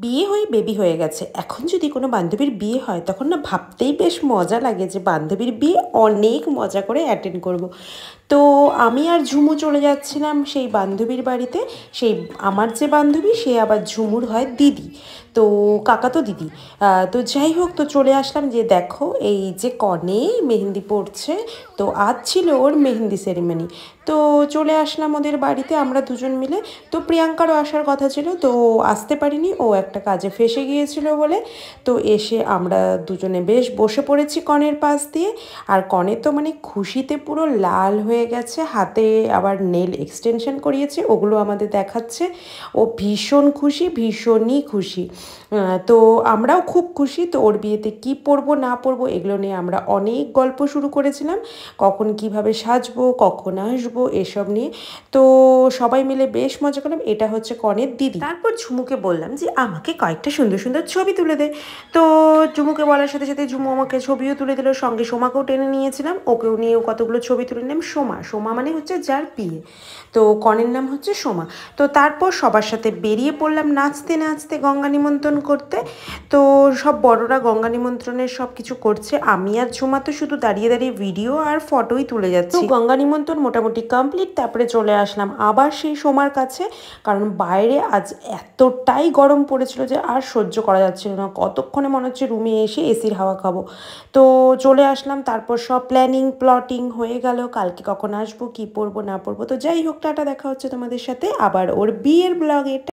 বিয়ে হয়ে বেবি হয়ে গেছে। এখন যদি কোনো বান্ধবীর বিয়ে হয় তখন না ভাবতেই বেশ মজা লাগে যে বান্ধবীর বিয়ে অনেক মজা করে অ্যাটেন্ড করব। তো আমি আর ঝুমু চলে যাচ্ছিলাম সেই বান্ধবীর বাড়িতে। সেই আমার যে বান্ধবী সে আবার ঝুমুর হয় দিদি, তো কাকাতো দিদি। তো যাই হোক, তো চলে আসলাম যে দেখো এই যে কনে মেহেন্দি পড়ছে। তো আজ ছিল ওর মেহেন্দি সেরিমনি। তো চলে আসলাম ওদের বাড়িতে আমরা দুজন মিলে। তো প্রিয়াঙ্কারও আসার কথা ছিল, তো আসতে পারিনি, ও একটা কাজে ফেসে গিয়েছিল বলে। তো এসে আমরা দুজনে বেশ বসে পড়েছি কনের পাশ দিয়ে। আর কনে তো মানে খুশিতে পুরো লাল হয়ে গেছে, হাতে আবার নেল এক্সটেনশন করিয়েছে, ওগুলো আমাদের দেখাচ্ছে। ও ভীষণ খুশি, ভীষণই খুশি। তো আমরাও খুব খুশি। তো ওর বিয়েতে কী পরবো না পরবো এগুলো নিয়ে আমরা অনেক গল্প শুরু করেছিলাম, কখন কিভাবে সাজবো, কখন আসবো, এসব নিয়ে। তো সবাই মিলে বেশ মজা করলাম। এটা হচ্ছে কনের দিদি। তারপর ঝুমুকে বললাম যে আমাকে কয়েকটা সুন্দর সুন্দর ছবি তুলে দে। তো ঝুমুকে বলার সাথে সাথে ঝুমু আমাকে ছবিও তুলে দিল, সঙ্গে সোমাকেও টেনে নিয়েছিলাম, ওকেও নিয়েও কতগুলো ছবি তুলে নিলাম। সোমা, সোমা মানে হচ্ছে যার বিয়ে, তো কনের নাম হচ্ছে সোমা। তো তারপর সবার সাথে বেরিয়ে পড়লাম নাচতে নাচতে গঙ্গা নিমন্ত্রণ করতে। তো সব বড়রা গঙ্গা নিমন্ত্রণের সব কিছু করছে, আমি আর ঝুমা তো শুধু দাঁড়িয়ে দাঁড়িয়ে ভিডিও আর ফটোই তুলে যাচ্ছি। তো গঙ্গা নিমন্ত্রণ মোটামুটি কমপ্লিট। তারপরে চলে আসলাম আবার সেই সোমার কাছে, কারণ বাইরে আজ এতটাই গরম পড়েছিল যে আর সহ্য করা যাচ্ছিল না, কতক্ষণে মনে হচ্ছে রুমে এসে এসির হাওয়া খাবো। তো চলে আসলাম, তারপর সব প্ল্যানিং প্লটিং হয়ে গেল, কালকে কখন আসবো, কী পরবো না পরবো। তো যাই হোক, টাটা, দেখা হচ্ছে তোমাদের সাথে আবার ওর বিয়ের ব্লগে।